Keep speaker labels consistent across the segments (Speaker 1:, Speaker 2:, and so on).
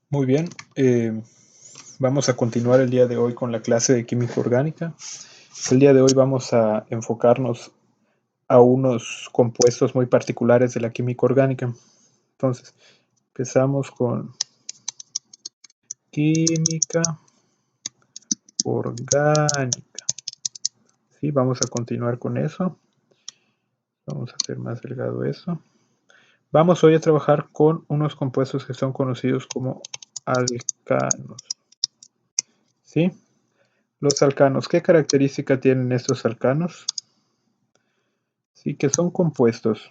Speaker 1: Muy bien, vamos a continuar el día de hoy con la clase de química orgánica. El día de hoy vamos a enfocarnos a unos compuestos muy particulares de la química orgánica. Entonces, empezamos con química orgánica. Sí, vamos a continuar con eso. Vamos a hacer más delgado eso. Vamos hoy a trabajar con unos compuestos que son conocidos como alcanos. ¿Sí? Los alcanos, ¿qué característica tienen estos alcanos? Sí, que son compuestos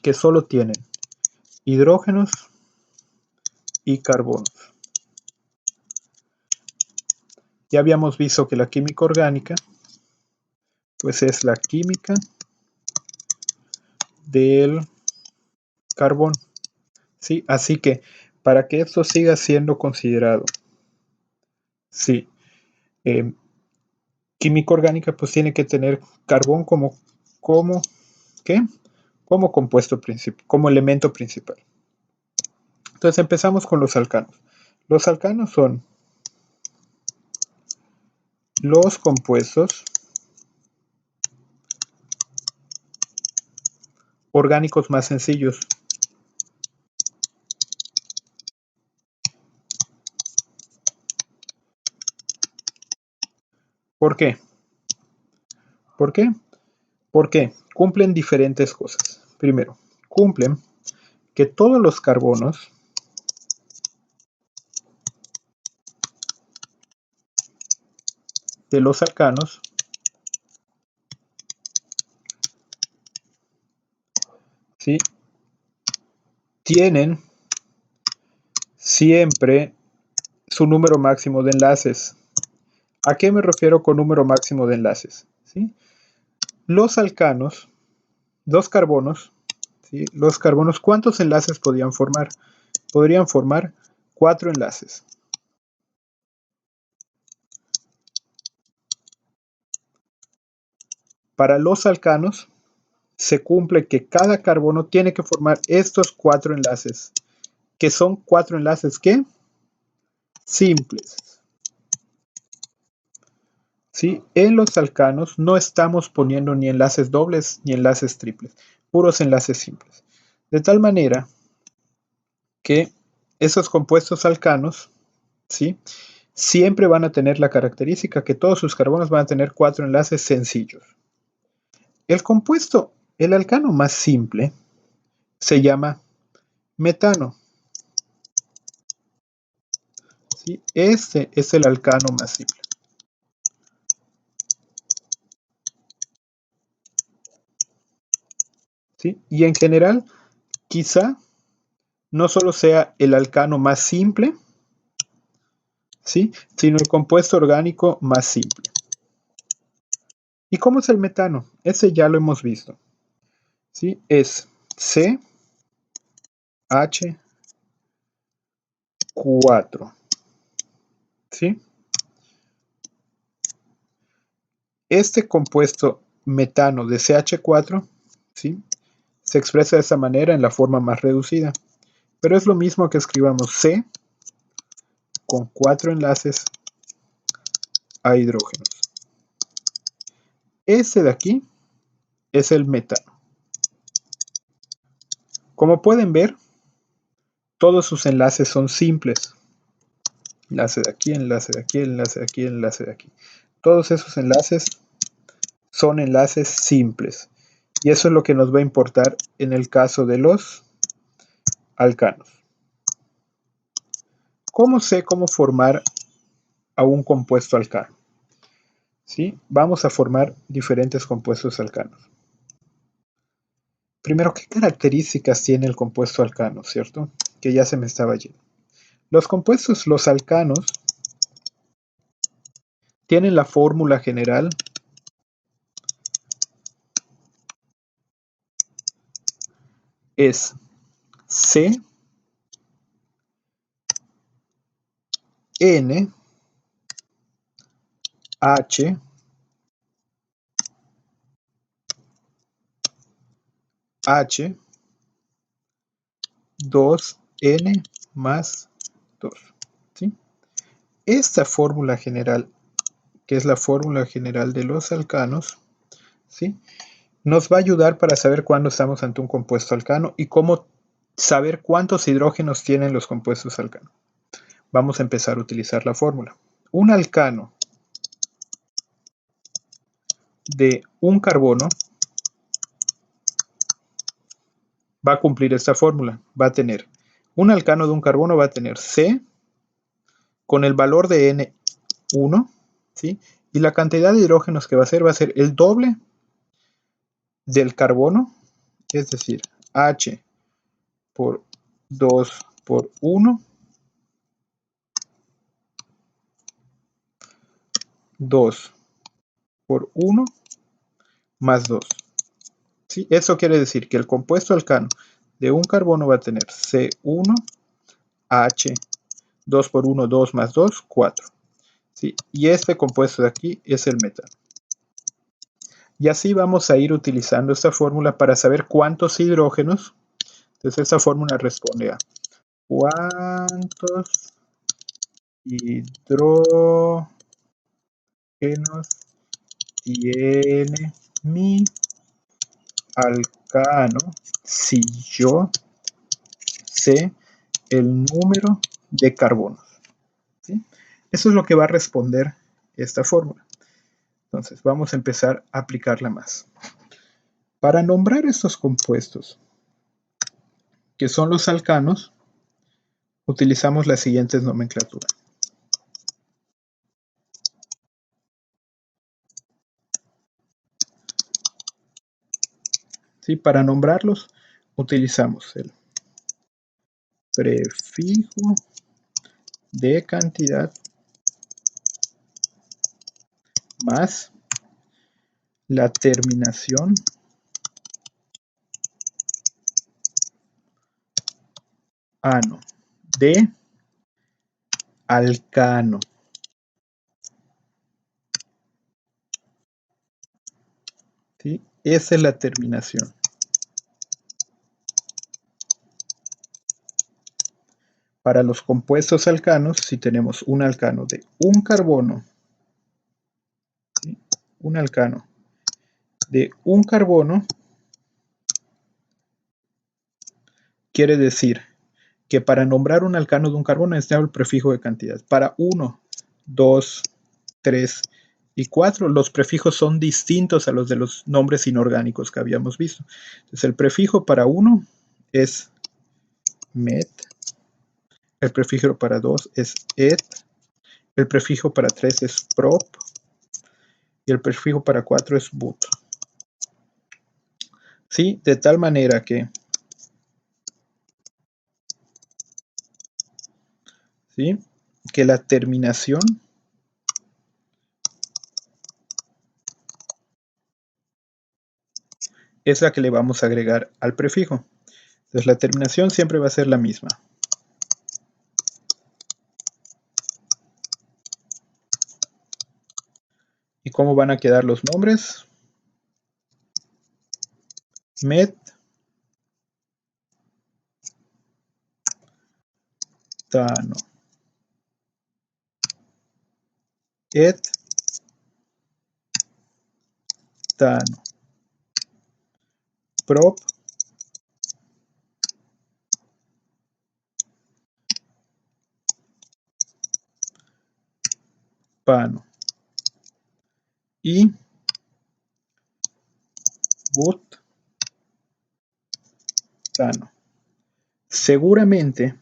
Speaker 1: que solo tienen hidrógenos y carbonos. Ya habíamos visto que la química orgánica, pues es la química del carbón. Sí, así que para que esto siga siendo considerado, sí, química orgánica, pues tiene que tener carbón ¿qué? Como compuesto principal, como elemento principal. Entonces empezamos con los alcanos. Los alcanos son los compuestos orgánicos más sencillos. ¿Por qué? ¿Por qué? Porque cumplen diferentes cosas. Primero, cumplen que todos los carbonos de los alcanos ¿sí? Tienen siempre su número máximo de enlaces. ¿A qué me refiero con número máximo de enlaces? ¿Sí? Los alcanos, los carbonos, ¿sí? Los carbonos, ¿cuántos enlaces podían formar? Podrían formar 4 enlaces. Para los alcanos, se cumple que cada carbono tiene que formar estos 4 enlaces, que son 4 enlaces, ¿qué? Simples. ¿Sí? En los alcanos no estamos poniendo ni enlaces dobles ni enlaces triples, puros enlaces simples. De tal manera que esos compuestos alcanos, ¿sí? Siempre van a tener la característica que todos sus carbonos van a tener 4 enlaces sencillos. El alcano más simple, se llama metano. ¿Sí? Este es el alcano más simple. ¿Sí? Y en general, quizá no solo sea el alcano más simple, ¿sí? Sino el compuesto orgánico más simple. ¿Y cómo es el metano? Ese ya lo hemos visto. ¿Sí? Es CH4. ¿Sí? Este compuesto metano de CH4, ¿sí? Se expresa de esta manera en la forma más reducida. Pero es lo mismo que escribamos C con 4 enlaces a hidrógenos. Este de aquí es el metano. Como pueden ver, todos sus enlaces son simples. Enlace de aquí, enlace de aquí, enlace de aquí, enlace de aquí. Todos esos enlaces son enlaces simples. Y eso es lo que nos va a importar en el caso de los alcanos. ¿Cómo sé cómo formar a un compuesto alcano? ¿Sí? Vamos a formar diferentes compuestos alcanos. Primero, ¿qué características tiene el compuesto alcano? ¿Cierto? Que ya se me estaba yendo. Los compuestos, los alcanos, tienen la fórmula general es C N H 2N más 2. ¿Sí? Esta fórmula general, que es la fórmula general de los alcanos, ¿sí?, nos va a ayudar para saber cuándo estamos ante un compuesto alcano y cómo saber cuántos hidrógenos tienen los compuestos alcanos. Vamos a empezar a utilizar la fórmula. Un alcano de un carbono va a cumplir esta fórmula. Va a tener, un alcano de un carbono va a tener C con el valor de N1, ¿sí?, y la cantidad de hidrógenos que va a ser el doble del carbono, es decir, H por 2 por 1, 2 por 1 más 2. ¿Sí? Eso quiere decir que el compuesto alcano de un carbono va a tener C1, H, 2 por 1, 2 más 2, 4. ¿Sí? Y este compuesto de aquí es el metano. Y así vamos a ir utilizando esta fórmula para saber cuántos hidrógenos. Entonces esta fórmula responde a cuántos hidrógenos tiene mi alcano si yo sé el número de carbonos. ¿Sí? Eso es lo que va a responder esta fórmula. Entonces vamos a empezar a aplicarla más. Para nombrar estos compuestos, que son los alcanos, utilizamos las siguientes nomenclaturas. ¿Sí? Para nombrarlos utilizamos el prefijo de cantidad más la terminación ano de alcano. ¿Sí? Esa es la terminación. Para los compuestos alcanos, si tenemos un alcano de un carbono, ¿sí?, un alcano de un carbono, quiere decir que para nombrar un alcano de un carbono necesitamos el prefijo de cantidad. Para 1, 2, 3 y 4, los prefijos son distintos a los de los nombres inorgánicos que habíamos visto. Entonces el prefijo para 1 es met, el prefijo para 2 es et, el prefijo para 3 es prop y el prefijo para 4 es but. ¿Sí? De tal manera que, ¿sí?, que la terminación es la que le vamos a agregar al prefijo. Entonces la terminación siempre va a ser la misma. ¿Y cómo van a quedar los nombres? Met, tano, et, tano, prop, pano y but, tano. Seguramente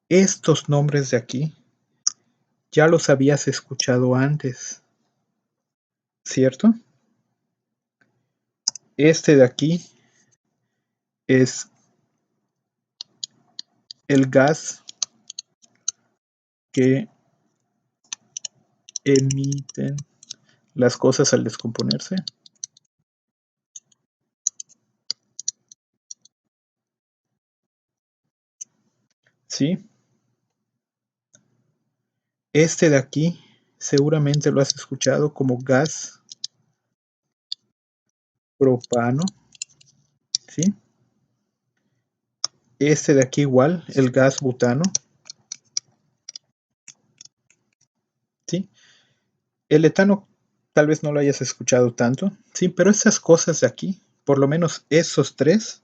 Speaker 1: estos nombres de aquí ya los habías escuchado antes, ¿cierto? Este de aquí es el gas que emiten las cosas al descomponerse. ¿Sí? Este de aquí seguramente lo has escuchado como gas propano. ¿Sí? Este de aquí igual, el gas butano. El etano tal vez no lo hayas escuchado tanto, sí, pero estas cosas de aquí, por lo menos esos tres,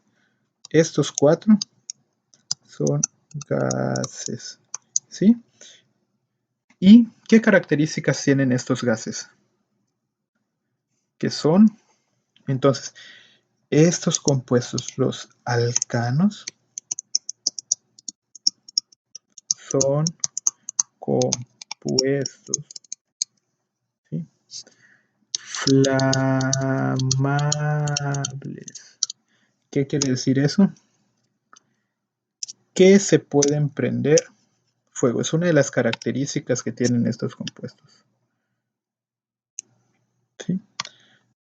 Speaker 1: estos cuatro, son gases, ¿sí? ¿Y qué características tienen estos gases? Que son, entonces, estos compuestos, los alcanos, son compuestos, ¿sí? Flamables. ¿Qué quiere decir eso? Que se pueden prender fuego. Es una de las características que tienen estos compuestos, ¿sí?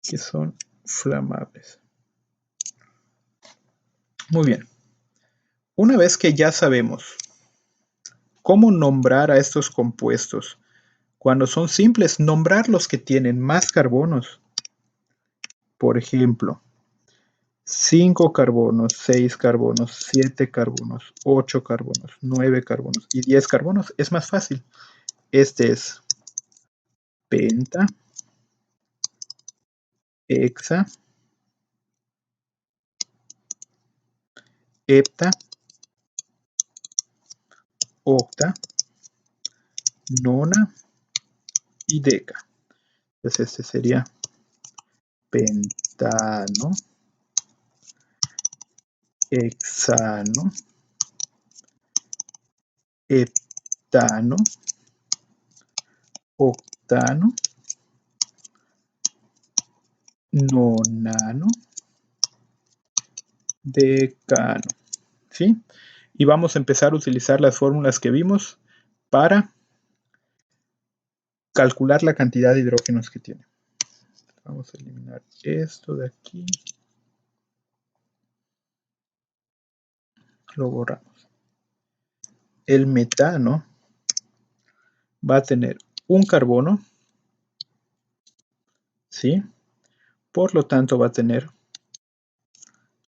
Speaker 1: Que son flamables. Muy bien. Una vez que ya sabemos cómo nombrar a estos compuestos, cuando son simples, nombrar los que tienen más carbonos. Por ejemplo, 5 carbonos, 6 carbonos, 7 carbonos, 8 carbonos, 9 carbonos y 10 carbonos. Es más fácil. Este es penta, hexa, hepta, octa, nona y deca. Entonces este sería pentano, hexano, heptano, octano, nonano, decano, ¿sí? Y vamos a empezar a utilizar las fórmulas que vimos para calcular la cantidad de hidrógenos que tiene. Vamos a eliminar esto de aquí. Lo borramos. El metano va a tener un carbono, ¿sí? Por lo tanto va a tener,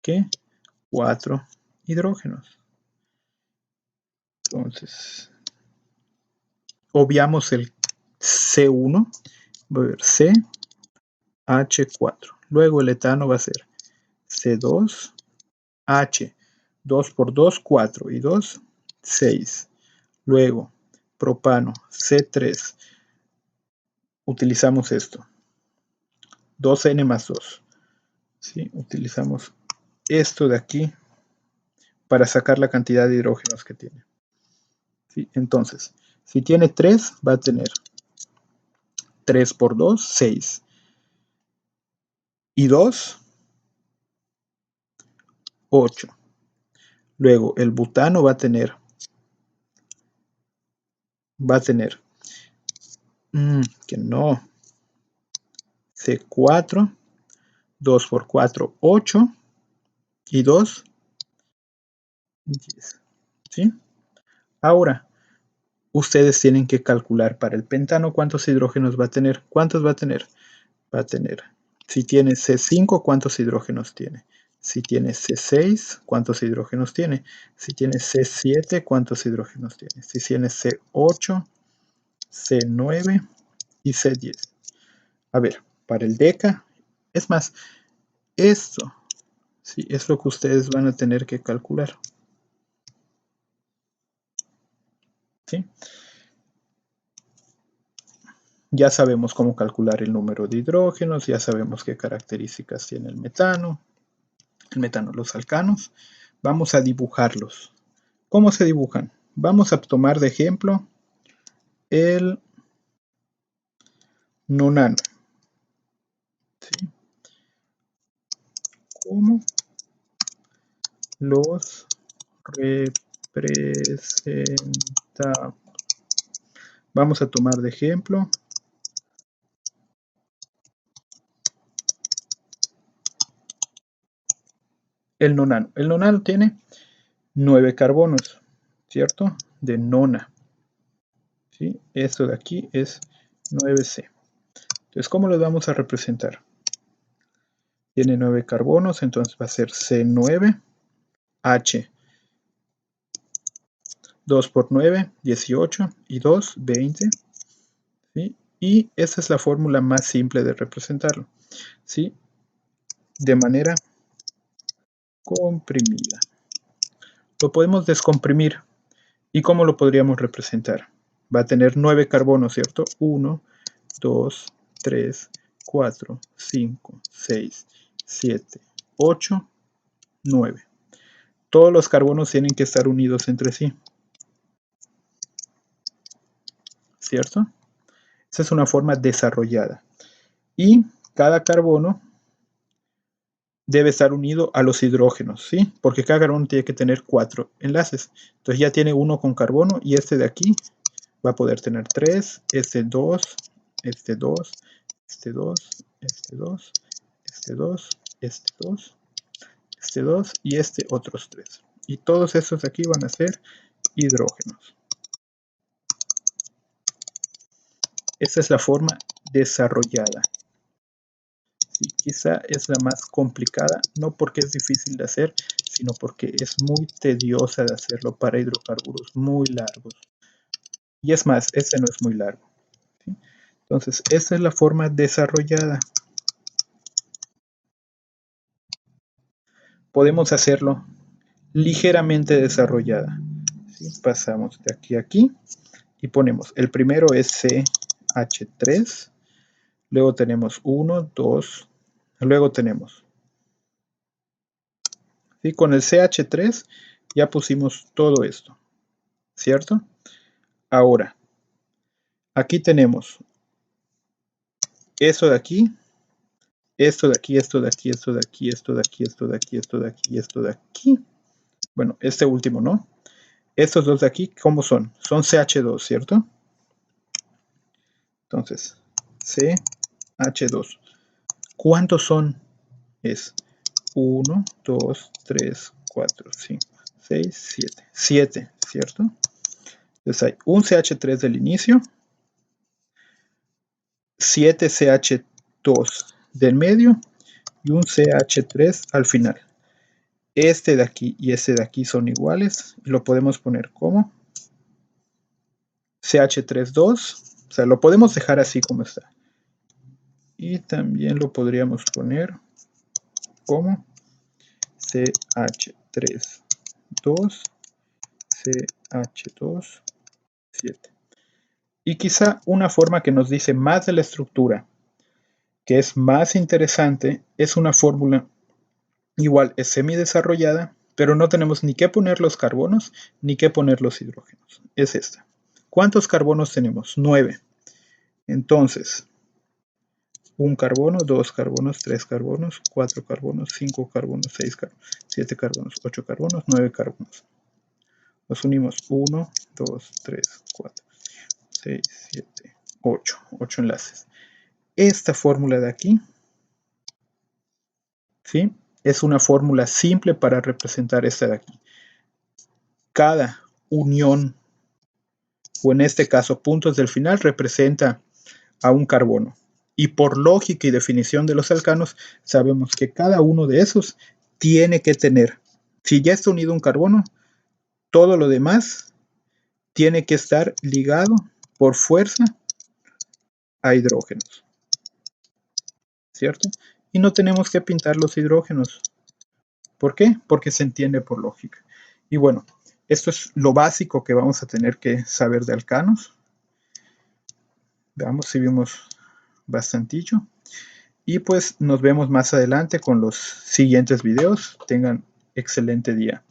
Speaker 1: ¿qué? 4 hidrógenos. Entonces, obviamos el C1, va a haber CH4. Luego el etano va a ser C2H. 2 por 2, 4 y 2, 6. Luego, propano, C3. Utilizamos esto. 2N más 2. ¿Sí? Utilizamos esto de aquí para sacar la cantidad de hidrógenos que tiene. ¿Sí? Entonces, si tiene 3, va a tener 3 por 2, 6. Y 2, 8. Luego, el butano va a tener que no, C4, 2 por 4, 8. Y 2, 10. ¿Sí? Ahora, ustedes tienen que calcular para el pentano cuántos hidrógenos va a tener. ¿Cuántos va a tener? Va a tener, si tiene C5, ¿cuántos hidrógenos tiene? Si tiene C6, ¿cuántos hidrógenos tiene? Si tiene C7, ¿cuántos hidrógenos tiene? Si tiene C8, C9 y C10. A ver, para el deca, es más, esto, sí, es lo que ustedes van a tener que calcular. ¿Sí? Ya sabemos cómo calcular el número de hidrógenos, ya sabemos qué características tiene el metano, los alcanos. Vamos a dibujarlos. ¿Cómo se dibujan? Vamos a tomar de ejemplo el nonano. ¿Sí? ¿Cómo los representamos? Vamos a tomar de ejemplo el nonano. El nonano tiene 9 carbonos, ¿cierto? De nona. ¿Sí? Esto de aquí es 9C. Entonces, ¿cómo lo vamos a representar? Tiene 9 carbonos, entonces va a ser C9H. 2 por 9, 18 y 2, 20. ¿Sí? Y esa es la fórmula más simple de representarlo, ¿sí? De manera comprimida. Lo podemos descomprimir. ¿Y cómo lo podríamos representar? Va a tener 9 carbonos, ¿cierto? 1, 2, 3, 4, 5, 6, 7, 8, 9. Todos los carbonos tienen que estar unidos entre sí, ¿cierto? Esa es una forma desarrollada. Y cada carbono debe estar unido a los hidrógenos, ¿sí? Porque cada carbono tiene que tener 4 enlaces. Entonces ya tiene uno con carbono y este de aquí va a poder tener 3, este 2, este 2, este 2, este 2, este 2, este 2, este 2 y este otros 3. Y todos estos de aquí van a ser hidrógenos. Esta es la forma desarrollada. Sí, quizá es la más complicada, no porque es difícil de hacer, sino porque es muy tediosa de hacerlo para hidrocarburos muy largos. Y es más, este no es muy largo, ¿sí? Entonces, esta es la forma desarrollada. Podemos hacerlo ligeramente desarrollada, ¿sí? Pasamos de aquí a aquí y ponemos, el primero es CH3, luego tenemos 1, 2, luego tenemos, ¿sí? Con el CH3 ya pusimos todo esto, ¿cierto? Ahora, aquí tenemos esto de aquí, esto de aquí, esto de aquí, esto de aquí, esto de aquí, esto de aquí, esto de aquí, esto de aquí. Bueno, este último, ¿no? Estos dos de aquí, ¿cómo son? Son CH2, ¿cierto? Entonces, CH2. ¿Cuántos son? Es 1, 2, 3, 4, 5, 6, 7. 7, ¿cierto? Entonces hay un CH3 del inicio, 7 CH2 del medio y un CH3 al final. Este de aquí y este de aquí son iguales y lo podemos poner como CH32, o sea, lo podemos dejar así como está. Y también lo podríamos poner como CH32, CH2, 7. Y quizá una forma que nos dice más de la estructura, que es más interesante, es una fórmula igual, es semidesarrollada, pero no tenemos ni que poner los carbonos ni que poner los hidrógenos. Es esta. ¿Cuántos carbonos tenemos? 9. Entonces, un carbono, 2 carbonos, 3 carbonos, 4 carbonos, 5 carbonos, 6 carbonos, 7 carbonos, 8 carbonos, 9 carbonos. Los unimos 1, 2, 3, 4, 6, 7, 8. 8 enlaces. Esta fórmula de aquí, ¿sí? Es una fórmula simple para representar esta de aquí. Cada unión, o en este caso puntos del final, representa a un carbono. Y por lógica y definición de los alcanos, sabemos que cada uno de esos tiene que tener, si ya está unido un carbono, todo lo demás tiene que estar ligado por fuerza a hidrógenos, ¿cierto? Y no tenemos que pintar los hidrógenos. ¿Por qué? Porque se entiende por lógica. Y bueno, esto es lo básico que vamos a tener que saber de alcanos. Veamos si vimos bastantillo. Y pues nos vemos más adelante con los siguientes videos. Tengan excelente día.